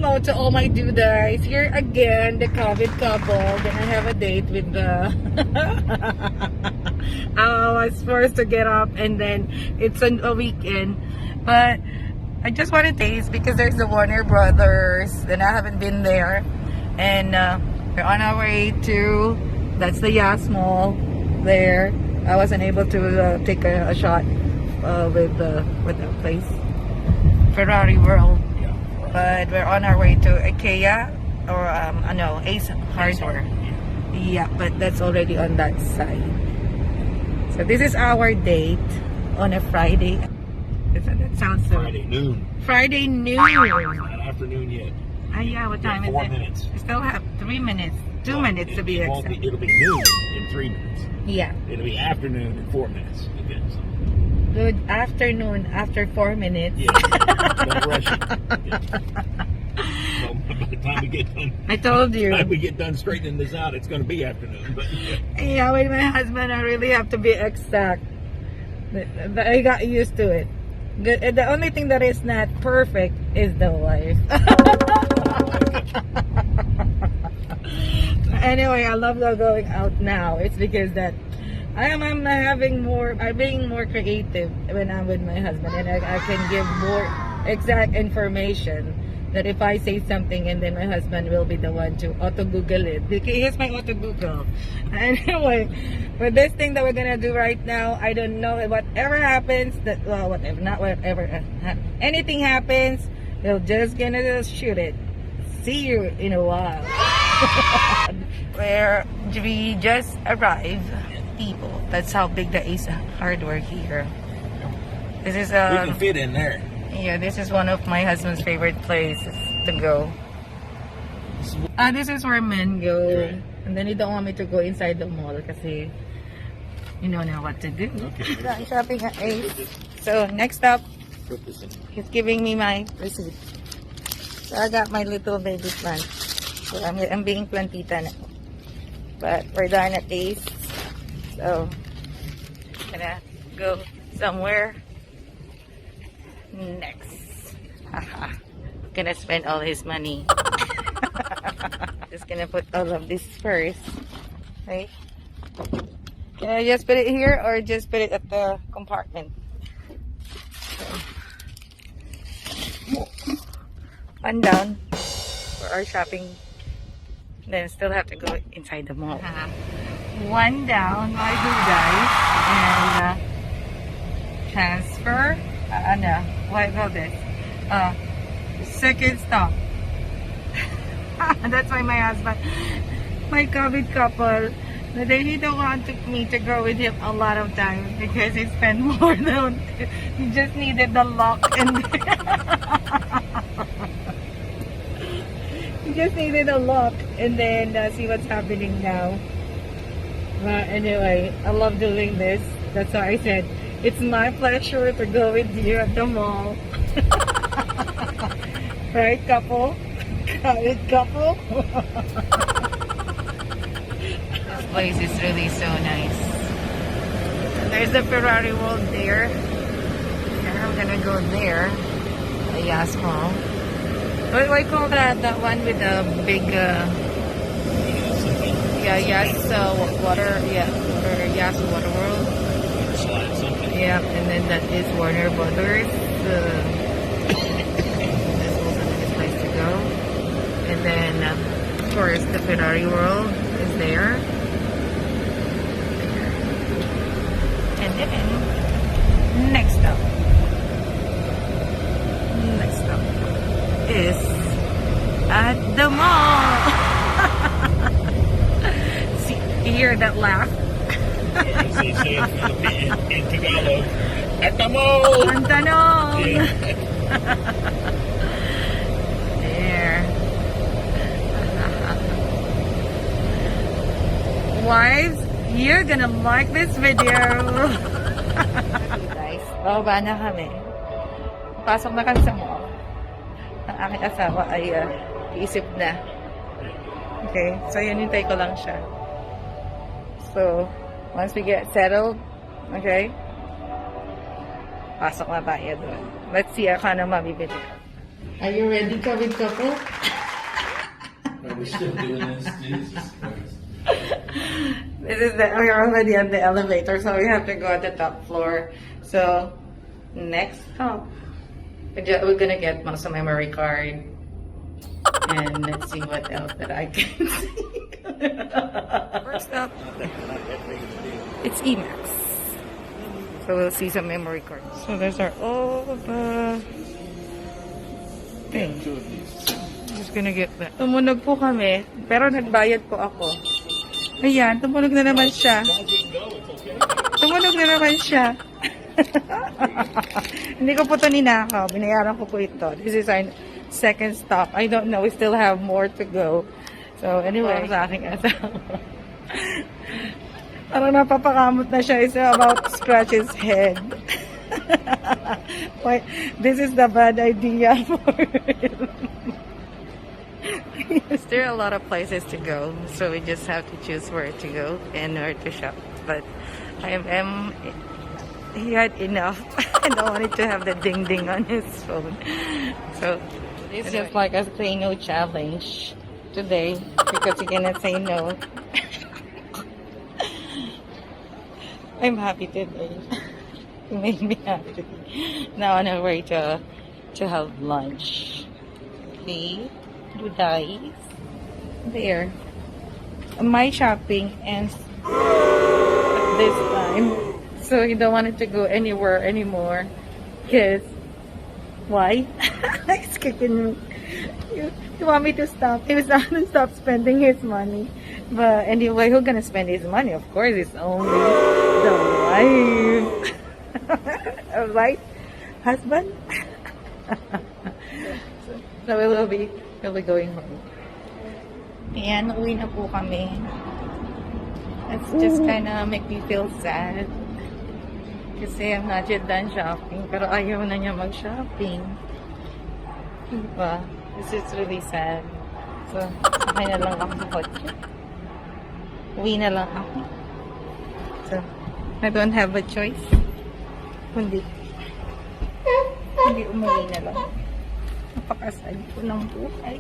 hello to all my dudes. Here again, the COVID couple. Then I have a date with the... I was forced to get up and then it's a weekend. But I just want to taste because there's the Warner Brothers. Then I haven't been there. And we're on our way to... That's the Yas Mall there. I wasn't able to take a shot with the place. Ferrari World. But we're on our way to IKEA or no, Ace Hardware. Yeah, but that's already on that side. So this is our date on a Friday. That sounds so. Friday noon. Friday noon. It's not afternoon yet. Yeah, what time is it? 4 minutes. We still have 3 minutes. 2 minutes to be exact. It'll be noon in 3 minutes. Yeah. It'll be afternoon in 4 minutes. Again, so. Good afternoon after 4 minutes. Yeah. Don't rush it. So by the time we get done, I told you. By the time we get done straightening this out, it's going to be afternoon. But yeah, with my husband, I really have to be exact. But I got used to it. The only thing that is not perfect is the wife. Anyway, I love going out now. It's because that I'm being more creative when I'm with my husband, and I can give more exact information. That if I say something and then my husband will be the one to auto-Google it. Because he's my auto-Google. Anyway, with this thing that we're gonna do right now, I don't know, whatever happens, anything happens, we're just gonna shoot it. See you in a while. Where we just arrived, people. That's how big the Ace Hardware here. This is we can fit in there. Yeah, this is one of my husband's favorite places to go. This is where men go. Right. And then he don't want me to go inside the mall because you don't know what to do. Okay. I'm shopping at Ace. So next up, Put this in. he's giving me my receipt. So I got my little baby plant. So I'm being plantita now. But we're done at Ace. So gonna go somewhere next. Haha. Gonna spend all his money. Just gonna put all of this first. Right? Can I just put it here or just put it at the compartment? So. One down for our shopping. Then still have to go inside the mall. One down, I do guys. And transfer. What about this? Second stop. That's why my husband, my COVID couple, he don't want me to go with him a lot of times because he spent more than he just needed the lock and he just needed a lock and then see what's happening now. But anyway, I love doing this. That's why I said it's my pleasure to go with you at the mall. Right, couple? COVID couple? This place is really so nice. There's the Ferrari World there. And I'm gonna go there. The Yas Mall. What do I call that? That one with the big Yas Water World. Yeah, and then that is Warner Brothers. That's also a nice place to go. And then, of course, the Ferrari World is there. And then, next up is at the mall. See, you hear that laugh? As they say in Tagalog, at the mall! Ang tanong! Yeah. There. Wives, you're gonna like this video. Guys, bababa na kami. Pasok na kami sa mall. Ang aking asawa ay iisip na. Okay, so hinintay ko lang siya. So, once we get settled, okay, pasok na tayo doon. Let's see kung ano mabibili ko. Are you ready, COVID couple? Are we still doing this? Jesus Christ. We're already on the elevator, so we have to go at the top floor. So, next stop, we're gonna get some memory card. And let's see what else that I can see. First up, it's Emacs. So we'll see some memory cards. So those are all the things. Just gonna get that. Tumunog po kami, pero nagbayad po ako. Ayan, tumunog na naman siya. Tumunog na naman siya. Hindi ko po ito ninakaw. Binayaran ko po ito. This is our second stop. I don't know. We still have more to go. So, anyway, sa aking asawa. Parang napapakamot na siya. It's about to scratch his head. Wait, this is the bad idea for him. There are a lot of places to go, so we just have to choose where to go and where to shop. But he had enough. I don't want it to have the ding ding on his phone. So it's just like a say no challenge today because he cannot say no. I'm happy today. It made me happy. Now on our way to have lunch. Okay. Dudays. There. My shopping ends at this time. So he don't want it to go anywhere anymore. Because why? He's kicking me. You want me to stop? He was not to stop spending his money. But anyway, who's gonna spend his money? Of course, it's only the wife. Right? Husband? So we'll be going home. Ayan, uwi na po kami. It's just kinda make me feel sad. Kasi I'm not yet done shopping. Pero ayaw na niya mag-shopping. Diba? This is really sad. So, sakay na lang ako sa kotse. Uwi na lang ako. So, I don't have a choice. Hindi umuwi na lang. Napakasad ko ng buhay.